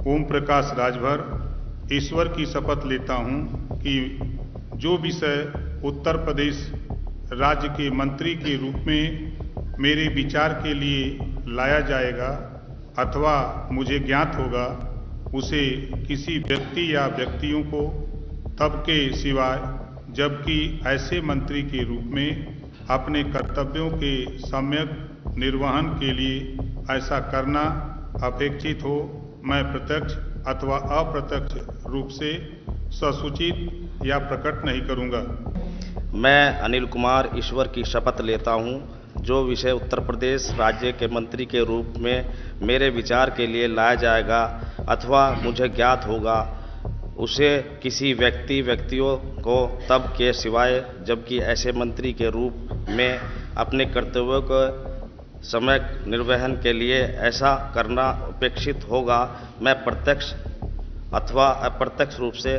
ओम प्रकाश राजभर ईश्वर की शपथ लेता हूं कि जो विषय उत्तर प्रदेश राज्य के मंत्री के रूप में मेरे विचार के लिए लाया जाएगा अथवा मुझे ज्ञात होगा, उसे किसी व्यक्ति या व्यक्तियों को तब के सिवाय जबकि ऐसे मंत्री के रूप में अपने कर्तव्यों के सम्यक निर्वहन के लिए ऐसा करना अपेक्षित हो, मैं प्रत्यक्ष अथवा अप्रत्यक्ष रूप से ससूचित या प्रकट नहीं करूंगा। मैं अनिल कुमार ईश्वर की शपथ लेता हूं, जो विषय उत्तर प्रदेश राज्य के मंत्री के रूप में मेरे विचार के लिए लाया जाएगा अथवा मुझे ज्ञात होगा, उसे किसी व्यक्तियों को तब के सिवाय जबकि ऐसे मंत्री के रूप में अपने कर्तव्यों को समय निर्वहन के लिए ऐसा करना अपेक्षित होगा, मैं प्रत्यक्ष अथवा अप्रत्यक्ष रूप से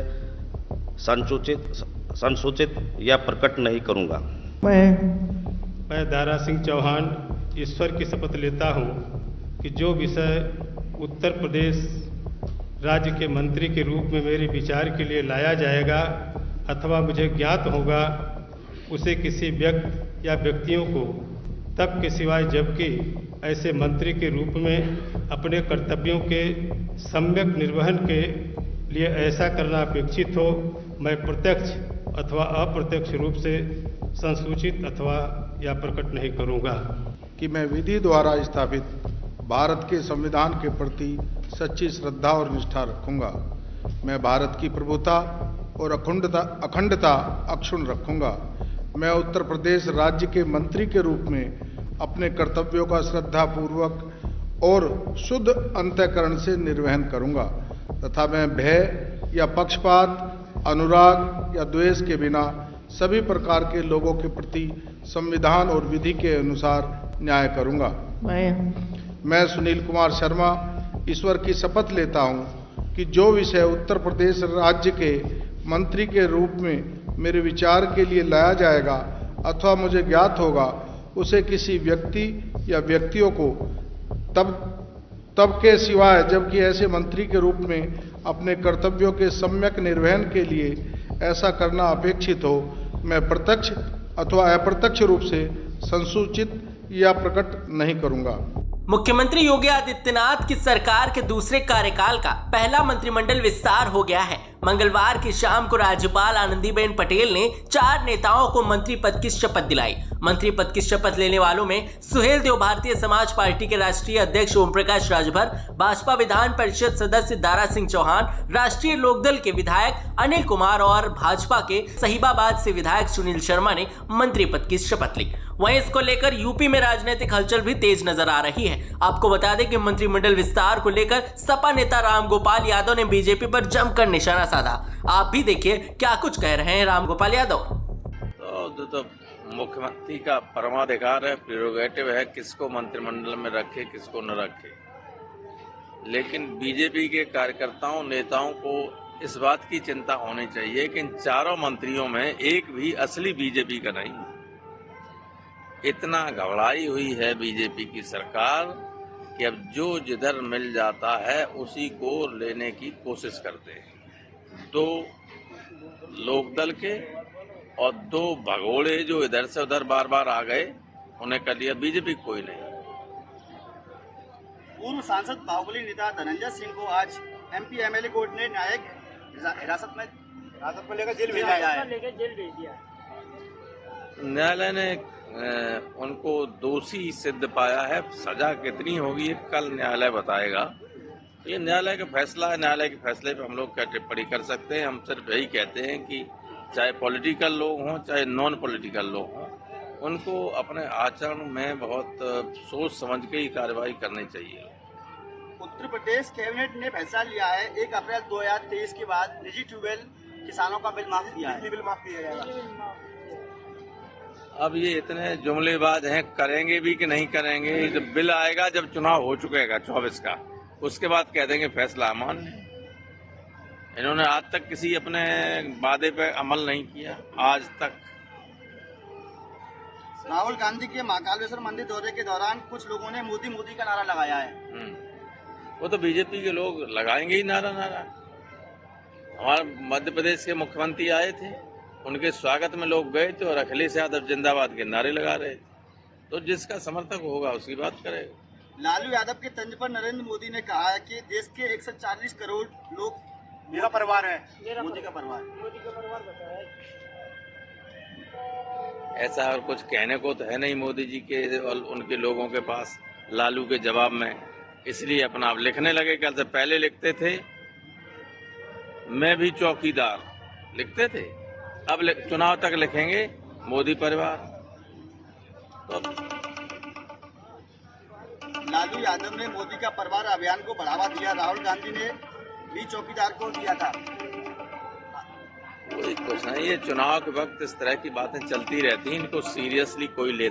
संसूचित या प्रकट नहीं करूंगा। मैं दारा सिंह चौहान ईश्वर की शपथ लेता हूं कि जो विषय उत्तर प्रदेश राज्य के मंत्री के रूप में मेरे विचार के लिए लाया जाएगा अथवा मुझे ज्ञात होगा, उसे किसी व्यक्ति या व्यक्तियों को तब के सिवाय जबकि ऐसे मंत्री के रूप में अपने कर्तव्यों के सम्यक निर्वहन के लिए ऐसा करना अपेक्षित हो, मैं प्रत्यक्ष अथवा अप्रत्यक्ष रूप से संसूचित अथवा या प्रकट नहीं करूंगा। कि मैं विधि द्वारा स्थापित भारत के संविधान के प्रति सच्ची श्रद्धा और निष्ठा रखूंगा। मैं भारत की प्रभुता और अखंडता अक्षुण्ण रखूंगा। मैं उत्तर प्रदेश राज्य के मंत्री के रूप में अपने कर्तव्यों का श्रद्धापूर्वक और शुद्ध अंतःकरण से निर्वहन करूंगा तथा मैं भय या पक्षपात, अनुराग या द्वेष के बिना सभी प्रकार के लोगों के प्रति संविधान और विधि के अनुसार न्याय करूंगा। मैं सुनील कुमार शर्मा ईश्वर की शपथ लेता हूं कि जो विषय उत्तर प्रदेश राज्य के मंत्री के रूप में मेरे विचार के लिए लाया जाएगा अथवा मुझे ज्ञात होगा, उसे किसी व्यक्ति या व्यक्तियों को तब के सिवाय जबकि ऐसे मंत्री के रूप में अपने कर्तव्यों के सम्यक निर्वहन के लिए ऐसा करना अपेक्षित हो, मैं प्रत्यक्ष अथवा अप्रत्यक्ष रूप से संसूचित या प्रकट नहीं करूंगा। मुख्यमंत्री योगी आदित्यनाथ की सरकार के दूसरे कार्यकाल का पहला मंत्रिमंडल विस्तार हो गया है। मंगलवार की शाम को राज्यपाल आनंदीबेन पटेल ने 4 नेताओं को मंत्री पद की शपथ दिलाई। मंत्री पद की शपथ लेने वालों में सुहेल देव भारतीय समाज पार्टी के राष्ट्रीय अध्यक्ष ओम प्रकाश राजभर, भाजपा विधान परिषद सदस्य दारा सिंह चौहान, राष्ट्रीय लोकदल के विधायक अनिल कुमार और भाजपा के सहीबाबाद से विधायक सुनील शर्मा ने मंत्री पद की शपथ ली। वहीं इसको लेकर यूपी में राजनीतिक हलचल भी तेज नजर आ रही है। आपको बता दें कि मंत्रिमंडल विस्तार को लेकर सपा नेता रामगोपाल यादव ने बीजेपी पर जमकर निशाना साधा। आप भी देखिए क्या कुछ कह रहे हैं रामगोपाल यादव। तो मुख्यमंत्री का परमाधिकार है, प्रेरोगेटिव है, किसको मंत्रिमंडल में रखे किसको न रखे, लेकिन बीजेपी के कार्यकर्ताओं नेताओं को इस बात की चिंता होनी चाहिए कि इन चारों मंत्रियों में एक भी असली बीजेपी का नहीं। इतना घबराई हुई है बीजेपी की सरकार कि अब जो जिधर मिल जाता है उसी को लेने की कोशिश करते हैं। 2 लोकदल के और 2 भगोड़े जो इधर से उधर बार बार आ गए, उन्हें कर लिया बीजेपी कोई नहीं। पूर्व सांसद बाहुबली नेता धनंजय सिंह को आज एमपी एमएलए कोर्ट ने न्यायिक हिरासत में लेकर जेल भेज दिया। न्यायालय ने उनको दोषी सिद्ध पाया है। सजा कितनी होगी कल न्यायालय बताएगा। ये न्यायालय का फैसला है, न्यायालय के फैसले पे हम लोग क्या टिप्पणी कर सकते हैं। हम सिर्फ यही कहते हैं कि चाहे पॉलिटिकल लोग हों चाहे नॉन पॉलिटिकल लोग हों, उनको अपने आचरण में बहुत सोच समझ के ही कार्रवाई करनी चाहिए। उत्तर प्रदेश कैबिनेट ने फैसला लिया है 1 अप्रैल 2023 के बाद निजी ट्यूबवेल किसानों का बिल माफ किया है। बिल माफ किया जाएगा। अब ये इतने जुमलेबाज हैं, करेंगे भी कि नहीं करेंगे। जब बिल आएगा, जब चुनाव हो चुकेगा 24 का, उसके बाद कह देंगे फैसला अमान्य। इन्होंने आज तक किसी अपने वादे पे अमल नहीं किया आज तक। राहुल गांधी के महाकालेश्वर मंदिर दौरे के दौरान कुछ लोगों ने मोदी मोदी का नारा लगाया है। वो तो बीजेपी के लोग लगाएंगे ही नारा। हमारे मध्य प्रदेश के मुख्यमंत्री आए थे, उनके स्वागत में लोग गए थे और अखिलेश यादव जिंदाबाद के नारे लगा रहे थे। तो जिसका समर्थक होगा उसकी बात करेगा। लालू यादव के तंज पर नरेंद्र मोदी ने कहा है कि देश के 140 करोड़ लोग मेरा परिवार है, मोदी का परिवार। ऐसा और कुछ कहने को तो है नहीं मोदी जी के और उनके लोगों के पास लालू के जवाब में, इसलिए अपना आप लिखने लगे। कल से पहले लिखते थे मैं भी चौकीदार, लिखते थे, अब चुनाव तक लिखेंगे मोदी परिवार। तो लालू यादव ने मोदी का परिवार अभियान को बढ़ावा दिया, राहुल गांधी ने भी चौकीदार को दिया था। कोई कुछ नहीं, ये चुनाव के वक्त इस तरह की बातें चलती रहती हैं, इनको सीरियसली कोई